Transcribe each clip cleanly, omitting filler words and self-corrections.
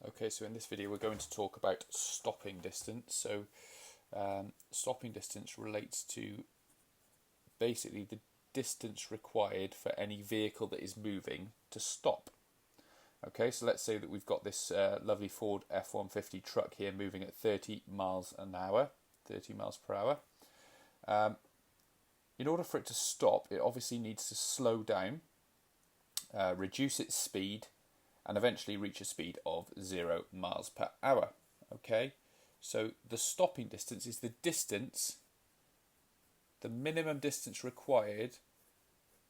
Okay, so in this video we're going to talk about stopping distance. Stopping distance relates to basically the distance required for any vehicle that is moving to stop. Okay, so let's say that we've got this lovely Ford F-150 truck here moving at 30 miles an hour, 30 miles per hour. In order for it to stop, it obviously needs to slow down, reduce its speed, and eventually reach a speed of 0 miles per hour. Okay, so the stopping distance is the distance, the minimum distance required,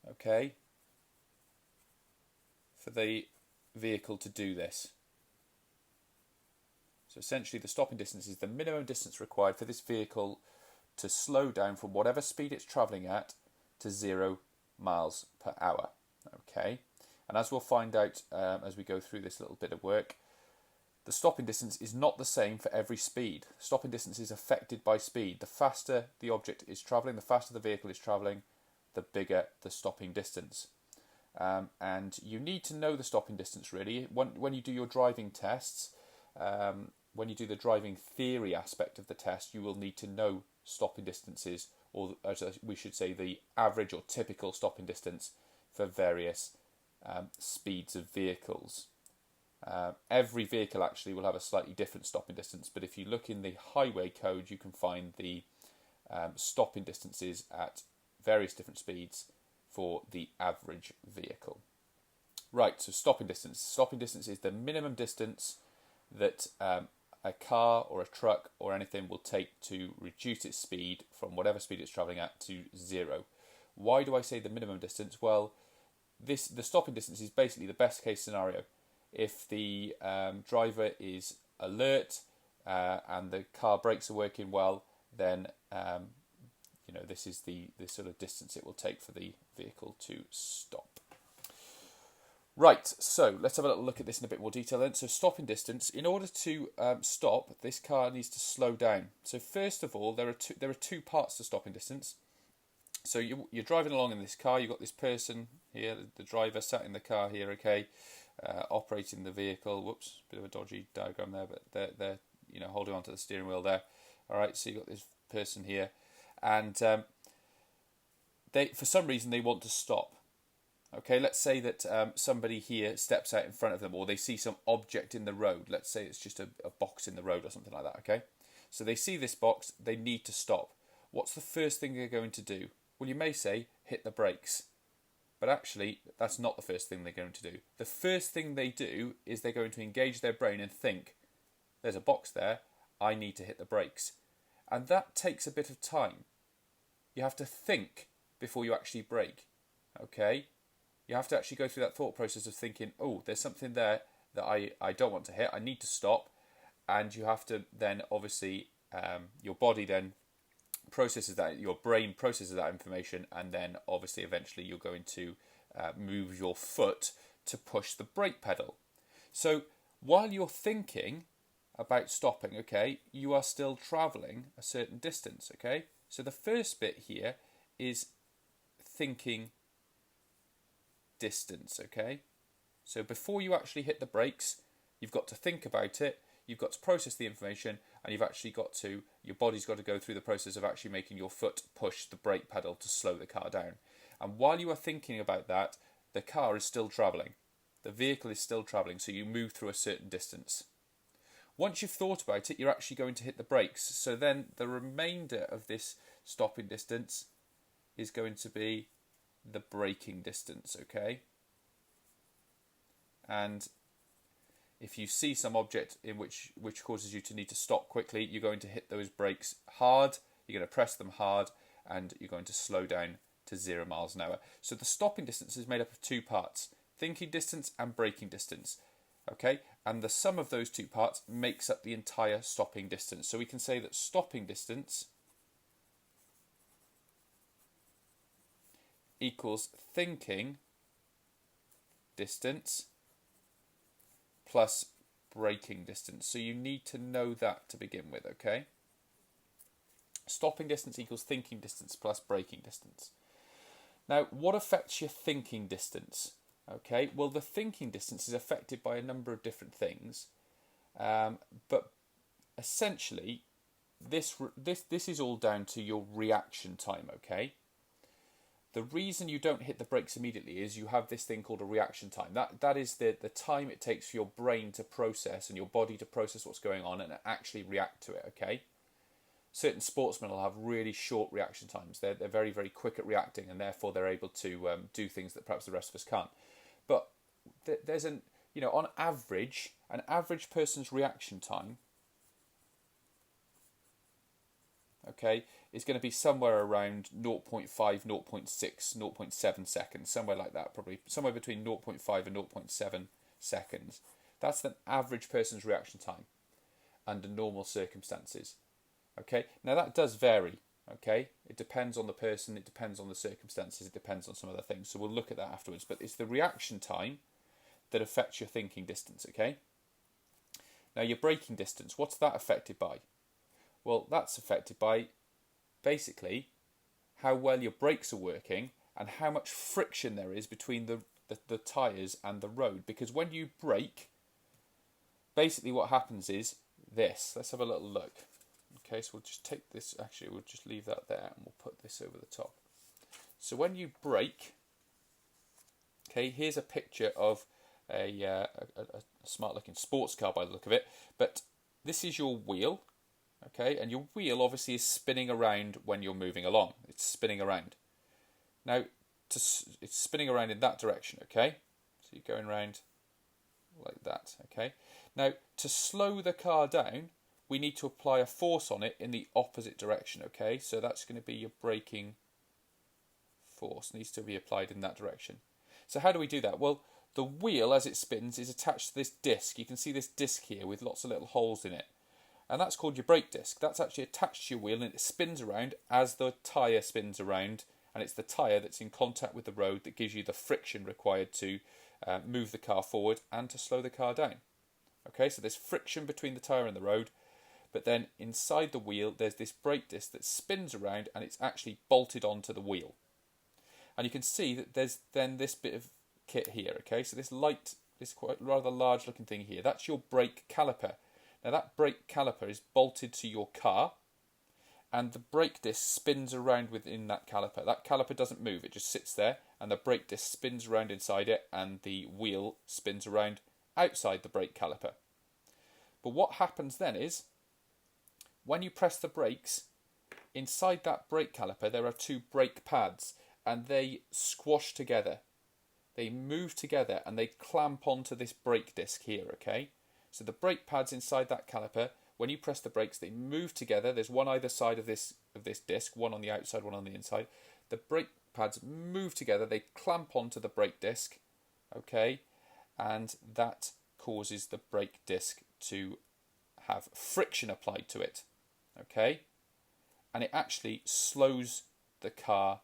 okay, for the vehicle to do this. So essentially the stopping distance is the minimum distance required for this vehicle to slow down from whatever speed it's travelling at to 0 miles per hour. Okay. And as we'll find out as we go through this little bit of work, the stopping distance is not the same for every speed. Stopping distance is affected by speed. The faster the object is travelling, the faster the vehicle is travelling, the bigger the stopping distance. And you need to know the stopping distance really. When you do your driving tests, when you do the driving theory aspect of the test, you will need to know stopping distances, or as we should say, the average or typical stopping distance for various speeds of vehicles. Every vehicle actually will have a slightly different stopping distance, but if you look in the highway code, you can find the stopping distances at various different speeds for the average vehicle. Right, so stopping distance. Stopping distance is the minimum distance that a car or a truck or anything will take to reduce its speed from whatever speed it's travelling at to 0. Why do I say the minimum distance? Well, the stopping distance is basically the best case scenario. If the driver is alert and the car brakes are working well, then this is the sort of distance it will take for the vehicle to stop. Right, so let's have a little look at this in a bit more detail then. So stopping distance, in order to stop, this car needs to slow down. So first of all, there are two parts to stopping distance. So you're driving along in this car, you've got this person here, the driver sat in the car here, okay, operating the vehicle. Whoops, bit of a dodgy diagram there, but they're holding onto the steering wheel there. All right, so you've got this person here, and they, for some reason, they want to stop. Okay, let's say that somebody here steps out in front of them, or they see some object in the road. Let's say it's just a box in the road or something like that, okay? So they see this box, they need to stop. What's the first thing they're going to do? Well, you may say, hit the brakes. But actually, that's not the first thing they're going to do. The first thing they do is they're going to engage their brain and think, there's a box there, I need to hit the brakes. And that takes a bit of time. You have to think before you actually brake, okay? You have to actually go through that thought process of thinking, oh, there's something there that I don't want to hit, I need to stop. And you have to then, obviously, your body then processes that, your brain processes that information, and then obviously eventually you're going to move your foot to push the brake pedal. So while you're thinking about stopping, okay, you are still travelling a certain distance, okay? So the first bit here is thinking distance, okay? So before you actually hit the brakes, you've got to think about it, you've got to process the information, and you've actually got to, your body's got to go through the process of actually making your foot push the brake pedal to slow the car down. And while you are thinking about that, the car is still travelling. The vehicle is still travelling, so you move through a certain distance. Once you've thought about it, you're actually going to hit the brakes. So then the remainder of this stopping distance is going to be the braking distance, okay? And if you see some object in which causes you to need to stop quickly, you're going to hit those brakes hard, you're going to press them hard, and you're going to slow down to 0 miles an hour. So the stopping distance is made up of two parts, thinking distance and braking distance, okay? And the sum of those two parts makes up the entire stopping distance. So we can say that stopping distance equals thinking distance plus braking distance. So you need to know that to begin with, okay? Stopping distance equals thinking distance plus braking distance. Now, what affects your thinking distance? Okay, well, the thinking distance is affected by a number of different things. But essentially, this is all down to your reaction time, okay? The reason you don't hit the brakes immediately is you have this thing called a reaction time. That is the time it takes for your brain to process and your body to process what's going on and actually react to it, okay? Certain sportsmen will have really short reaction times. They're very, very quick at reacting, and therefore they're able to do things that perhaps the rest of us can't. But there's on average, an average person's reaction time, okay, is going to be somewhere around 0.5, 0.6, 0.7 seconds, somewhere like that, probably somewhere between 0.5 and 0.7 seconds. That's the average person's reaction time under normal circumstances. Okay, now that does vary, okay? It depends on the person, it depends on the circumstances, it depends on some other things. So we'll look at that afterwards. But it's the reaction time that affects your thinking distance, okay? Now your braking distance, what's that affected by? Well, that's affected by basically how well your brakes are working and how much friction there is between the tyres and the road. Because when you brake, basically what happens is this. Let's have a little look. Okay, so we'll just take this, actually we'll just leave that there and we'll put this over the top. So when you brake, okay, here's a picture of a smart looking sports car by the look of it, but this is your wheel, okay, and your wheel obviously is spinning around when you're moving along. It's spinning around. Now, it's spinning around in that direction, okay, so you're going around like that, okay. Now, to slow the car down, we need to apply a force on it in the opposite direction, okay? So that's going to be your braking force, needs to be applied in that direction. So how do we do that? Well, the wheel, as it spins, is attached to this disc. You can see this disc here with lots of little holes in it. And that's called your brake disc. That's actually attached to your wheel and it spins around as the tyre spins around. And it's the tyre that's in contact with the road that gives you the friction required to move the car forward and to slow the car down. Okay, so there's friction between the tyre and the road. But then inside the wheel, there's this brake disc that spins around and it's actually bolted onto the wheel. And you can see that there's then this bit of kit here, okay? So this quite rather large looking thing here, that's your brake caliper. Now that brake caliper is bolted to your car and the brake disc spins around within that caliper. That caliper doesn't move, it just sits there and the brake disc spins around inside it and the wheel spins around outside the brake caliper. But what happens then is, when you press the brakes, inside that brake caliper there are two brake pads and they squash together. They move together and they clamp onto this brake disc here, okay? So the brake pads inside that caliper, when you press the brakes, they move together. There's one either side of this disc, one on the outside, one on the inside. The brake pads move together, they clamp onto the brake disc, okay? And that causes the brake disc to have friction applied to it. Okay, and it actually slows the car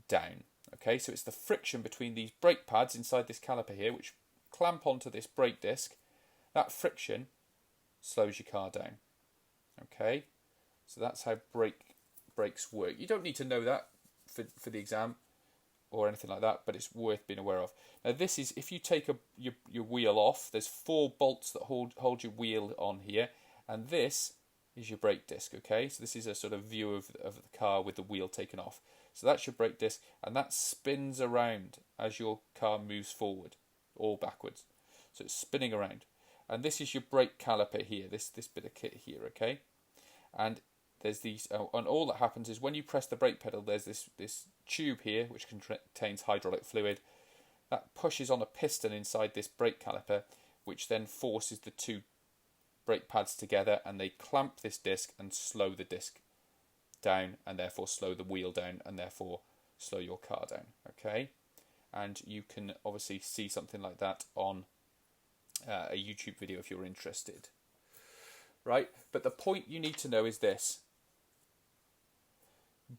down. Okay, so it's the friction between these brake pads inside this caliper here, which clamp onto this brake disc. That friction slows your car down. Okay, so that's how brakes work. You don't need to know that for the exam or anything like that, but it's worth being aware of. Now this is, if you take your wheel off, there's 4 bolts that hold your wheel on here, and this is your brake disc, okay? So this is a sort of view of the car with the wheel taken off. So that's your brake disc, and that spins around as your car moves forward or backwards. So it's spinning around. And this is your brake caliper here, this bit of kit here, okay? And there's these, and all that happens is when you press the brake pedal, there's this tube here which contains hydraulic fluid that pushes on a piston inside this brake caliper, which then forces the two brake pads together and they clamp this disc and slow the disc down and therefore slow the wheel down and therefore slow your car down, okay? And you can obviously see something like that on a YouTube video if you're interested, right? But the point you need to know is this: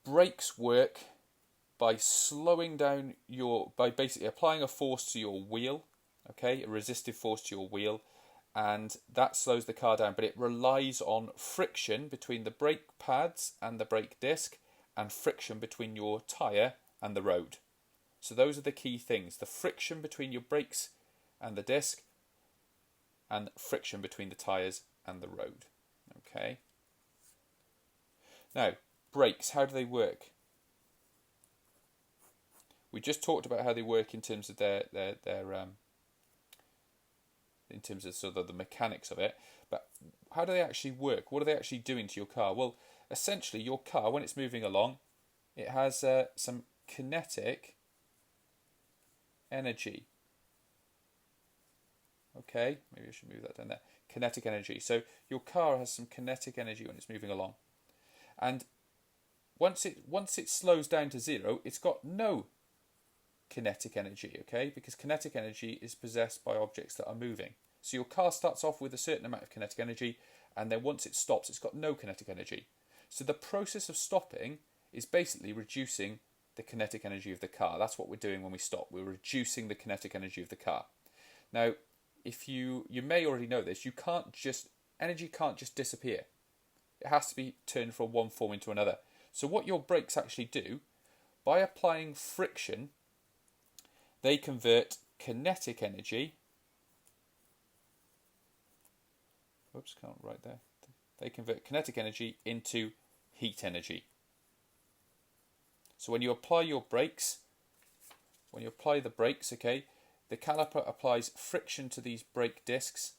brakes work by slowing down by basically applying a force to your wheel, okay, a resistive force to your wheel, and that slows the car down, but it relies on friction between the brake pads and the brake disc and friction between your tyre and the road. So those are the key things: the friction between your brakes and the disc and friction between the tyres and the road. Okay. Now, brakes, how do they work? We just talked about how they work in terms of their in terms of sort of the mechanics of it, but how do they actually work? What are they actually doing to your car? Well, essentially, your car, when it's moving along, it has some kinetic energy. Okay, maybe I should move that down there. Kinetic energy. So your car has some kinetic energy when it's moving along, and once it slows down to zero, it's got no kinetic energy. Okay, because kinetic energy is possessed by objects that are moving. So your car starts off with a certain amount of kinetic energy, and then once it stops, it's got no kinetic energy. So the process of stopping is basically reducing the kinetic energy of the car. That's what we're doing when we stop. We're reducing the kinetic energy of the car. Now, if you may already know this, energy can't just disappear. It has to be turned from one form into another. So what your brakes actually do, by applying friction, they convert kinetic energy. Oops, can't write there. They convert kinetic energy into heat energy. So when you apply the brakes, okay, the caliper applies friction to these brake discs,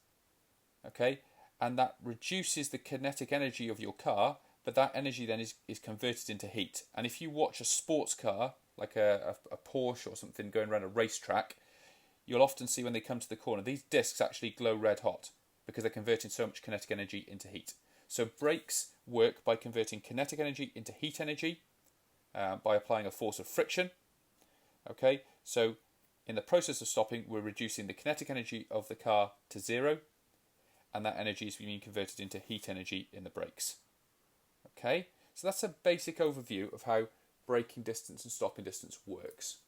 okay, and that reduces the kinetic energy of your car, but that energy then is converted into heat. And if you watch a sports car, like a Porsche or something going around a racetrack, you'll often see when they come to the corner, these discs actually glow red hot because they're converting so much kinetic energy into heat. So brakes work by converting kinetic energy into heat energy by applying a force of friction. Okay, so in the process of stopping, we're reducing the kinetic energy of the car to zero, and that energy is being converted into heat energy in the brakes. Okay, so that's a basic overview of how braking distance and stopping distance works.